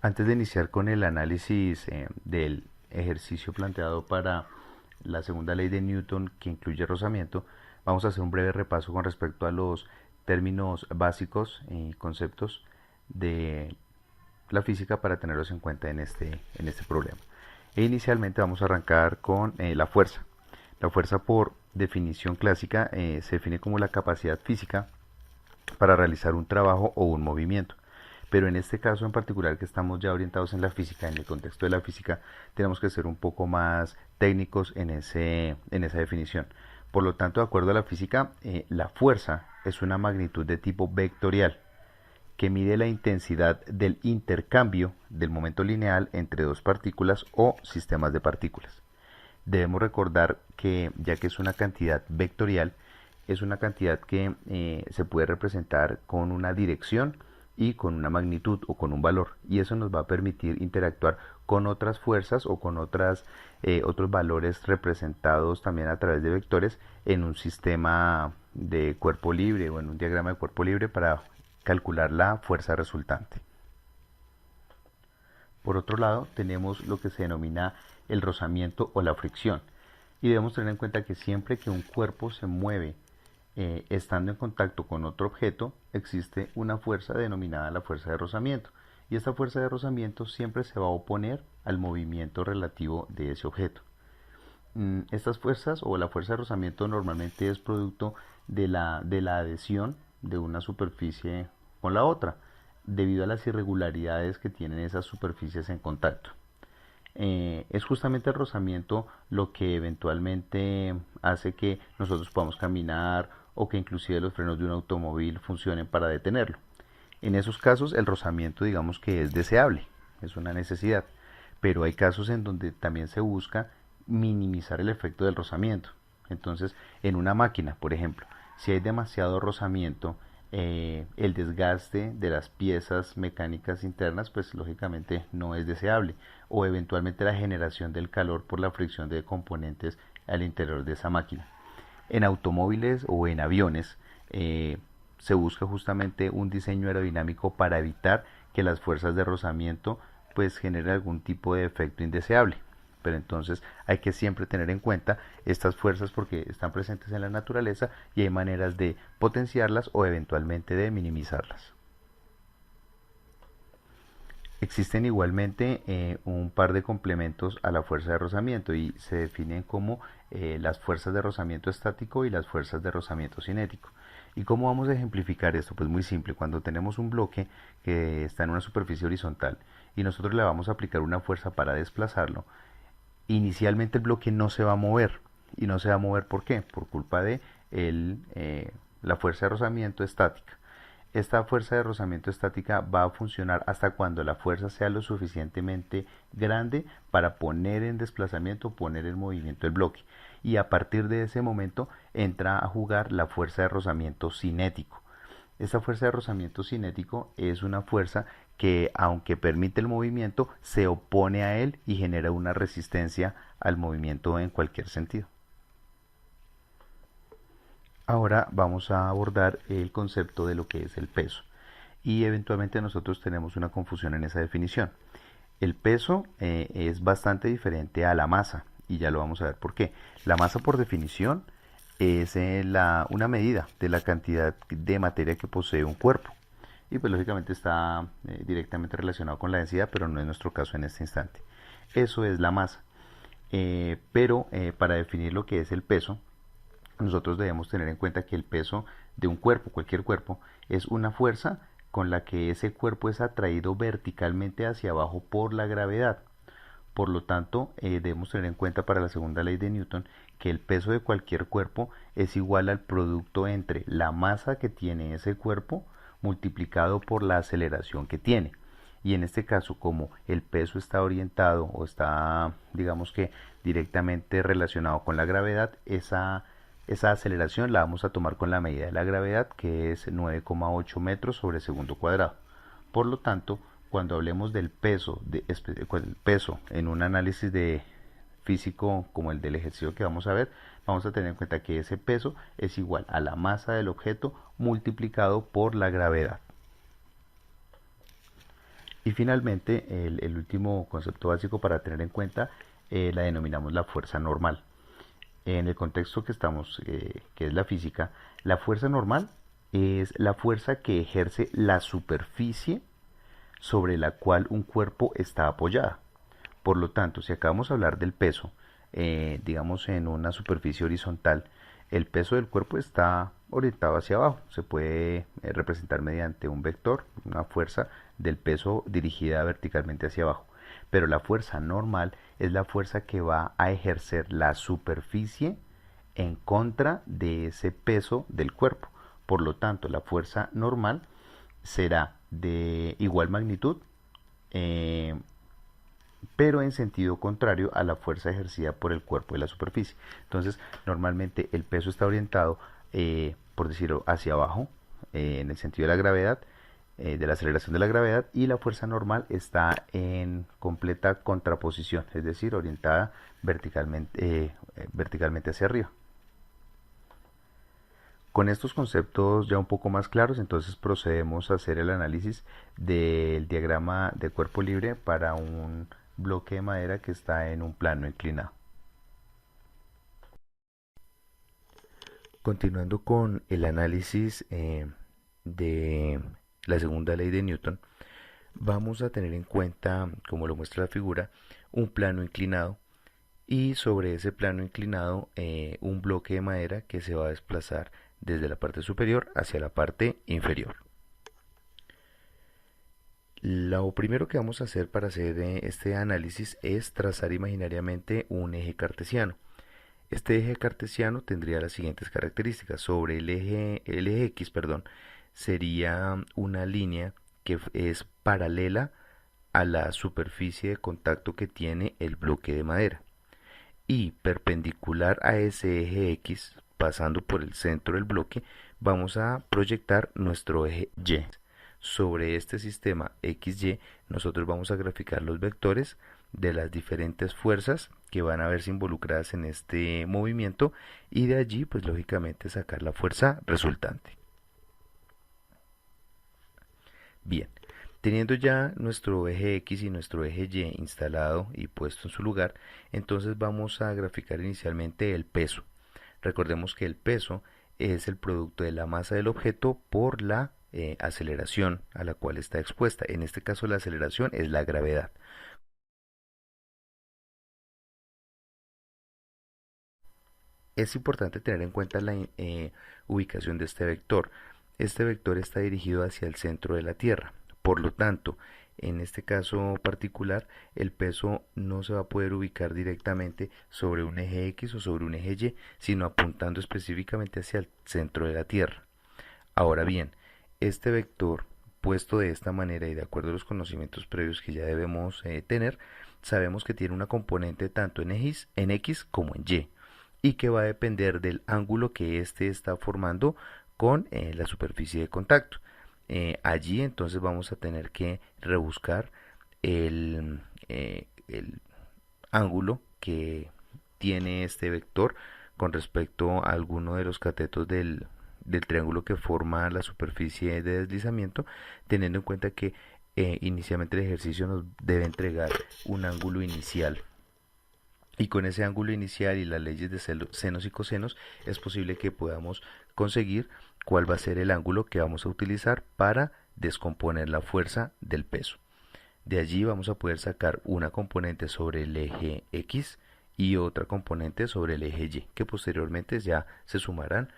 Antes de iniciar con el análisis del ejercicio planteado para la segunda ley de Newton que incluye rozamiento, vamos a hacer un breve repaso con respecto a los términos básicos y conceptos de la física para tenerlos en cuenta en este problema. Inicialmente vamos a arrancar con la fuerza. La fuerza, por definición clásica, se define como la capacidad física para realizar un trabajo o un movimiento. Pero en este caso en particular, que estamos ya orientados en la física, en el contexto de la física, tenemos que ser un poco más técnicos en esa definición. Por lo tanto, de acuerdo a la física, la fuerza es una magnitud de tipo vectorial que mide la intensidad del intercambio del momento lineal entre dos partículas o sistemas de partículas. Debemos recordar que, ya que es una cantidad vectorial, es una cantidad que se puede representar con una dirección y con una magnitud o con un valor, y eso nos va a permitir interactuar con otras fuerzas o con otros valores representados también a través de vectores en un sistema de cuerpo libre o en un diagrama de cuerpo libre para calcular la fuerza resultante. Por otro lado, tenemos lo que se denomina el rozamiento o la fricción, y debemos tener en cuenta que siempre que un cuerpo se mueve estando en contacto con otro objeto, existe una fuerza denominada la fuerza de rozamiento, y esta fuerza de rozamiento siempre se va a oponer al movimiento relativo de ese objeto. Estas fuerzas o la fuerza de rozamiento normalmente es producto de la adhesión de una superficie con la otra, debido a las irregularidades que tienen esas superficies en contacto. Es justamente el rozamiento lo que eventualmente hace que nosotros podamos caminar o que inclusive los frenos de un automóvil funcionen para detenerlo. En esos casos el rozamiento, digamos que es deseable, es una necesidad, pero hay casos en donde también se busca minimizar el efecto del rozamiento. Entonces, en una máquina, por ejemplo, si hay demasiado rozamiento, el desgaste de las piezas mecánicas internas, pues lógicamente no es deseable, o eventualmente la generación del calor por la fricción de componentes al interior de esa máquina. En automóviles o en aviones se busca justamente un diseño aerodinámico para evitar que las fuerzas de rozamiento pues generen algún tipo de efecto indeseable. Pero entonces hay que siempre tener en cuenta estas fuerzas porque están presentes en la naturaleza y hay maneras de potenciarlas o eventualmente de minimizarlas. Existen igualmente un par de complementos a la fuerza de rozamiento y se definen como las fuerzas de rozamiento estático y las fuerzas de rozamiento cinético. ¿Y cómo vamos a ejemplificar esto? Pues muy simple, cuando tenemos un bloque que está en una superficie horizontal y nosotros le vamos a aplicar una fuerza para desplazarlo, inicialmente el bloque no se va a mover. ¿Y no se va a mover por qué? Por culpa de la fuerza de rozamiento estática. Esta fuerza de rozamiento estática va a funcionar hasta cuando la fuerza sea lo suficientemente grande para poner en desplazamiento, poner en movimiento el bloque. Y a partir de ese momento entra a jugar la fuerza de rozamiento cinético. Esta fuerza de rozamiento cinético es una fuerza que, aunque permite el movimiento, se opone a él y genera una resistencia al movimiento en cualquier sentido. Ahora vamos a abordar el concepto de lo que es el peso. Y eventualmente nosotros tenemos una confusión en esa definición. El peso es bastante diferente a la masa y ya lo vamos a ver por qué. La masa, por definición, es una medida de la cantidad de materia que posee un cuerpo. Y pues lógicamente está directamente relacionado con la densidad, pero no es nuestro caso en este instante. Eso es la masa. Pero para definir lo que es el peso, nosotros debemos tener en cuenta que el peso de un cuerpo, cualquier cuerpo, es una fuerza con la que ese cuerpo es atraído verticalmente hacia abajo por la gravedad. Por lo tanto, debemos tener en cuenta para la segunda ley de Newton que el peso de cualquier cuerpo es igual al producto entre la masa que tiene ese cuerpo multiplicado por la aceleración que tiene. Y en este caso, como el peso está orientado o está, digamos que directamente relacionado con la gravedad, esa aceleración la vamos a tomar con la medida de la gravedad, que es 9,8 metros sobre segundo cuadrado. Por lo tanto, cuando hablemos del peso, el peso en un análisis de físico como el del ejercicio que vamos a ver, vamos a tener en cuenta que ese peso es igual a la masa del objeto multiplicado por la gravedad. Y finalmente, el último concepto básico para tener en cuenta la denominamos la fuerza normal. En el contexto que estamos, que es la física, la fuerza normal es la fuerza que ejerce la superficie sobre la cual un cuerpo está apoyada. Por lo tanto, si acabamos de hablar del peso, digamos en una superficie horizontal, el peso del cuerpo está orientado hacia abajo. Se puede representar mediante un vector, una fuerza del peso dirigida verticalmente hacia abajo. Pero la fuerza normal es la fuerza que va a ejercer la superficie en contra de ese peso del cuerpo. Por lo tanto, la fuerza normal será de igual magnitud, eh, pero en sentido contrario a la fuerza ejercida por el cuerpo de la superficie. Entonces, normalmente el peso está orientado, por decirlo, hacia abajo, en el sentido de la gravedad, de la aceleración de la gravedad, y la fuerza normal está en completa contraposición, es decir, orientada verticalmente hacia arriba. Con estos conceptos ya un poco más claros, entonces procedemos a hacer el análisis del diagrama de cuerpo libre para un bloque de madera que está en un plano inclinado. Continuando con el análisis de la segunda ley de Newton, vamos a tener en cuenta, como lo muestra la figura, un plano inclinado y sobre ese plano inclinado un bloque de madera que se va a desplazar desde la parte superior hacia la parte inferior. Lo primero que vamos a hacer para hacer este análisis es trazar imaginariamente un eje cartesiano. Este eje cartesiano tendría las siguientes características. Sobre el eje X, perdón, sería una línea que es paralela a la superficie de contacto que tiene el bloque de madera. Y perpendicular a ese eje X, pasando por el centro del bloque, vamos a proyectar nuestro eje Y. Sobre este sistema XY, nosotros vamos a graficar los vectores de las diferentes fuerzas que van a verse involucradas en este movimiento y de allí, pues lógicamente, sacar la fuerza resultante. Bien, teniendo ya nuestro eje X y nuestro eje Y instalado y puesto en su lugar, entonces vamos a graficar inicialmente el peso. Recordemos que el peso es el producto de la masa del objeto por la aceleración a la cual está expuesta. En este caso la aceleración es la gravedad. Es importante tener en cuenta la ubicación de este vector. Este vector está dirigido hacia el centro de la Tierra. Por lo tanto, en este caso particular, el peso no se va a poder ubicar directamente sobre un eje X o sobre un eje Y, sino apuntando específicamente hacia el centro de la Tierra. Ahora bien, este vector puesto de esta manera y de acuerdo a los conocimientos previos que ya debemos tener, sabemos que tiene una componente tanto en X como en Y que va a depender del ángulo que éste está formando con la superficie de contacto. Allí entonces vamos a tener que rebuscar el ángulo que tiene este vector con respecto a alguno de los catetos del triángulo que forma la superficie de deslizamiento, teniendo en cuenta que inicialmente el ejercicio nos debe entregar un ángulo inicial. Y con ese ángulo inicial y las leyes de senos y cosenos es posible que podamos conseguir cuál va a ser el ángulo que vamos a utilizar para descomponer la fuerza del peso. De allí vamos a poder sacar una componente sobre el eje X y otra componente sobre el eje Y, que posteriormente ya se sumarán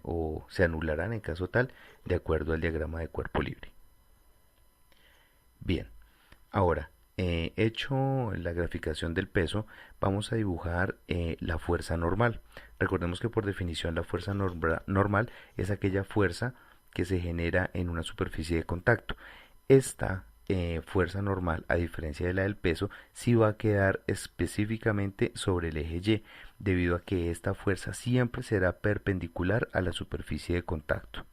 o se anularán en caso tal, de acuerdo al diagrama de cuerpo libre. Bien, ahora, hecho la graficación del peso, vamos a dibujar la fuerza normal. Recordemos que por definición la fuerza normal es aquella fuerza que se genera en una superficie de contacto. Esta fuerza normal, a diferencia de la del peso, sí va a quedar específicamente sobre el eje Y, debido a que esta fuerza siempre será perpendicular a la superficie de contacto.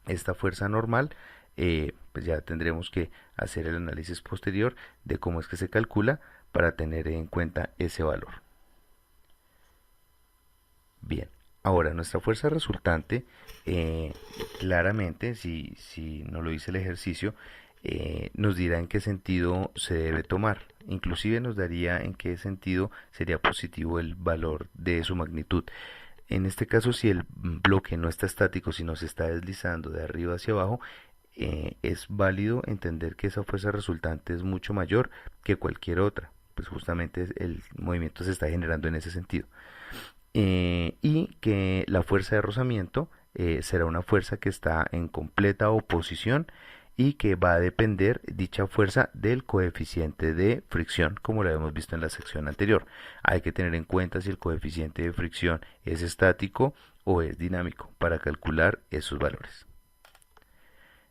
Esta fuerza normal, pues ya tendremos que hacer el análisis posterior de cómo es que se calcula para tener en cuenta ese valor. Bien, ahora nuestra fuerza resultante, claramente, si no lo hice el ejercicio, nos dirá en qué sentido se debe tomar. Inclusive nos daría en qué sentido sería positivo el valor de su magnitud. En este caso, si el bloque no está estático, sino se está deslizando de arriba hacia abajo, es válido entender que esa fuerza resultante es mucho mayor que cualquier otra. Pues justamente el movimiento se está generando en ese sentido. Y que la fuerza de rozamiento será una fuerza que está en completa oposición y que va a depender dicha fuerza del coeficiente de fricción, como lo habíamos visto en la sección anterior. Hay que tener en cuenta si el coeficiente de fricción es estático o es dinámico para calcular esos valores.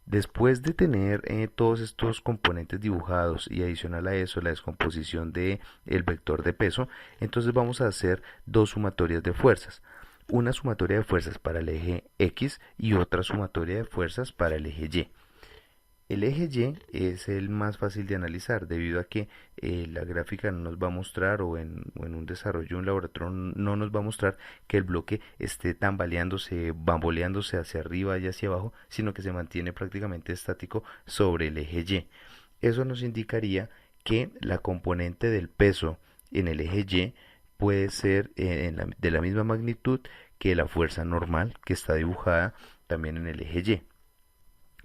Después de tener todos estos componentes dibujados y adicional a eso la descomposición del vector de peso, entonces vamos a hacer dos sumatorias de fuerzas. Una sumatoria de fuerzas para el eje X y otra sumatoria de fuerzas para el eje Y. El eje Y es el más fácil de analizar debido a que la gráfica no nos va a mostrar o en un desarrollo de un laboratorio no nos va a mostrar que el bloque esté tambaleándose, bamboleándose hacia arriba y hacia abajo, sino que se mantiene prácticamente estático sobre el eje Y. Eso nos indicaría que la componente del peso en el eje Y puede ser de la misma magnitud que la fuerza normal que está dibujada también en el eje Y.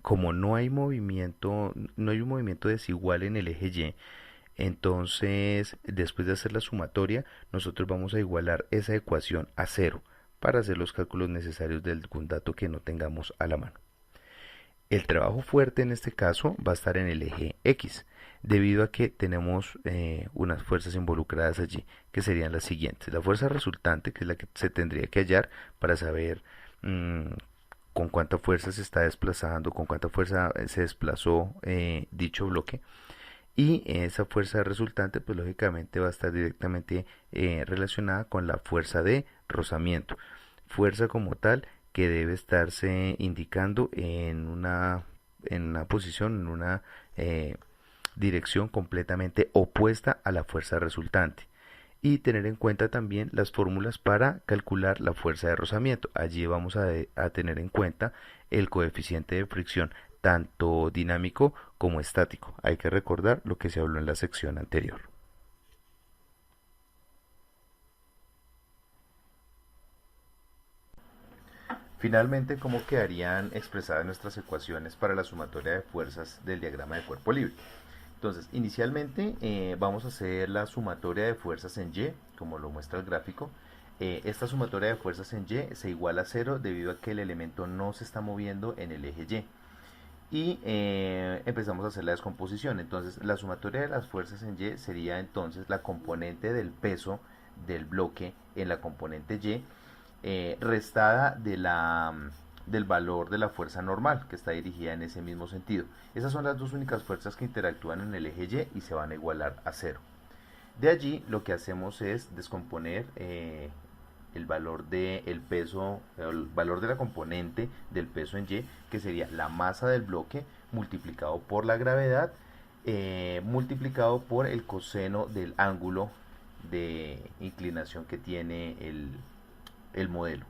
Como no hay movimiento, no hay un movimiento desigual en el eje Y, entonces después de hacer la sumatoria, nosotros vamos a igualar esa ecuación a cero para hacer los cálculos necesarios de algún dato que no tengamos a la mano. El trabajo fuerte en este caso va a estar en el eje X, debido a que tenemos unas fuerzas involucradas allí, que serían las siguientes. La fuerza resultante, que es la que se tendría que hallar para saber con cuánta fuerza se está desplazando, con cuánta fuerza se desplazó dicho bloque. Y esa fuerza resultante, pues lógicamente va a estar directamente relacionada con la fuerza de rozamiento. Fuerza como tal que debe estarse indicando en una posición, en una dirección completamente opuesta a la fuerza resultante. Y tener en cuenta también las fórmulas para calcular la fuerza de rozamiento. Allí vamos a tener en cuenta el coeficiente de fricción tanto dinámico como estático. Hay que recordar lo que se habló en la sección anterior. Finalmente, ¿cómo quedarían expresadas nuestras ecuaciones para la sumatoria de fuerzas del diagrama de cuerpo libre? Entonces, inicialmente vamos a hacer la sumatoria de fuerzas en Y, como lo muestra el gráfico. Esta sumatoria de fuerzas en Y se iguala a cero debido a que el elemento no se está moviendo en el eje Y. Y empezamos a hacer la descomposición. Entonces, la sumatoria de las fuerzas en Y sería entonces la componente del peso del bloque en la componente Y, restada del valor de la fuerza normal que está dirigida en ese mismo sentido. Esas son las dos únicas fuerzas que interactúan en el eje Y y se van a igualar a cero. De allí lo que hacemos es descomponer el valor del peso, el valor de la componente del peso en Y, que sería la masa del bloque multiplicado por la gravedad, multiplicado por el coseno del ángulo de inclinación que tiene el modelo.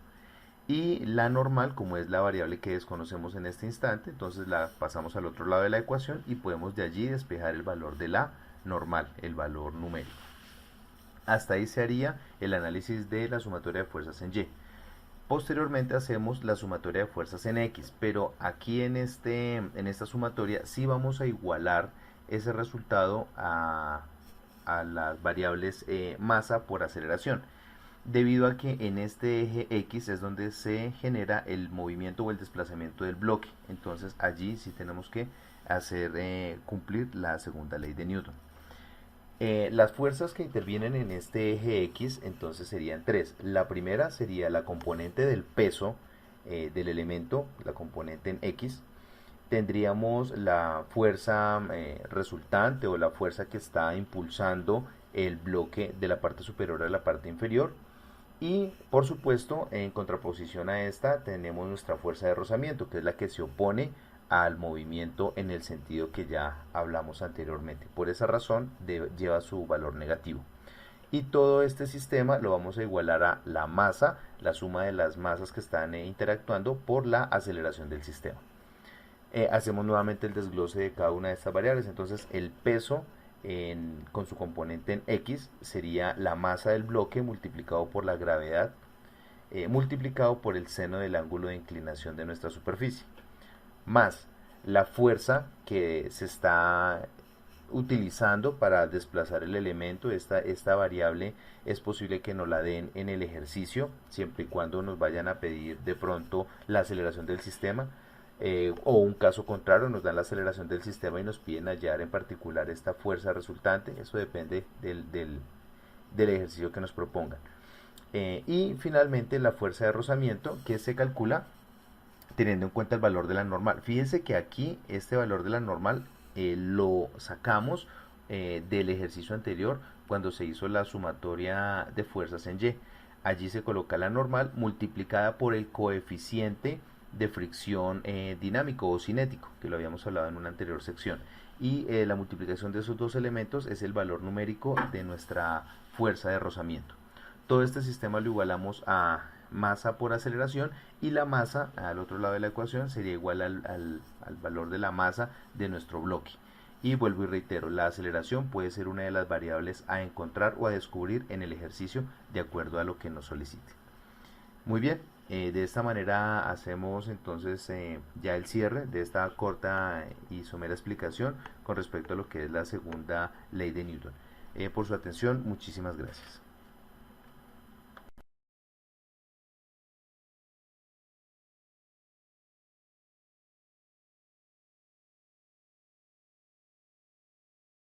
Y la normal, como es la variable que desconocemos en este instante, entonces la pasamos al otro lado de la ecuación y podemos de allí despejar el valor de la normal, el valor numérico. Hasta ahí se haría el análisis de la sumatoria de fuerzas en Y. Posteriormente hacemos la sumatoria de fuerzas en X, pero aquí en esta sumatoria sí vamos a igualar ese resultado a las variables masa por aceleración, debido a que en este eje X es donde se genera el movimiento o el desplazamiento del bloque. Entonces allí sí tenemos que hacer cumplir la segunda ley de Newton. Las fuerzas que intervienen en este eje X entonces serían tres. La primera sería la componente del peso del elemento, la componente en X. Tendríamos la fuerza resultante o la fuerza que está impulsando el bloque de la parte superior a la parte inferior. Y por supuesto, en contraposición a esta tenemos nuestra fuerza de rozamiento, que es la que se opone al movimiento en el sentido que ya hablamos anteriormente. Por esa razón lleva su valor negativo. Y todo este sistema lo vamos a igualar a la masa, la suma de las masas que están interactuando por la aceleración del sistema. hacemos nuevamente el desglose de cada una de estas variables. Entonces el peso con su componente en X sería la masa del bloque multiplicado por la gravedad multiplicado por el seno del ángulo de inclinación de nuestra superficie, más la fuerza que se está utilizando para desplazar el elemento. Esta variable es posible que nos la den en el ejercicio, siempre y cuando nos vayan a pedir de pronto la aceleración del sistema, o un caso contrario, nos dan la aceleración del sistema y nos piden hallar en particular esta fuerza resultante. Eso depende del ejercicio que nos propongan. Y finalmente la fuerza de rozamiento, que se calcula teniendo en cuenta el valor de la normal. Fíjense que aquí este valor de la normal lo sacamos del ejercicio anterior cuando se hizo la sumatoria de fuerzas en Y. Allí se coloca la normal multiplicada por el coeficiente de fricción dinámico o cinético, que lo habíamos hablado en una anterior sección. Y la multiplicación de esos dos elementos es el valor numérico de nuestra fuerza de rozamiento. Todo este sistema lo igualamos a masa por aceleración, y la masa al otro lado de la ecuación sería igual al valor de la masa de nuestro bloque. Y vuelvo y reitero, la aceleración puede ser una de las variables a encontrar o a descubrir en el ejercicio de acuerdo a lo que nos solicite. Muy bien, de esta manera hacemos entonces ya el cierre de esta corta y somera explicación con respecto a lo que es la segunda ley de Newton. Por su atención, muchísimas gracias.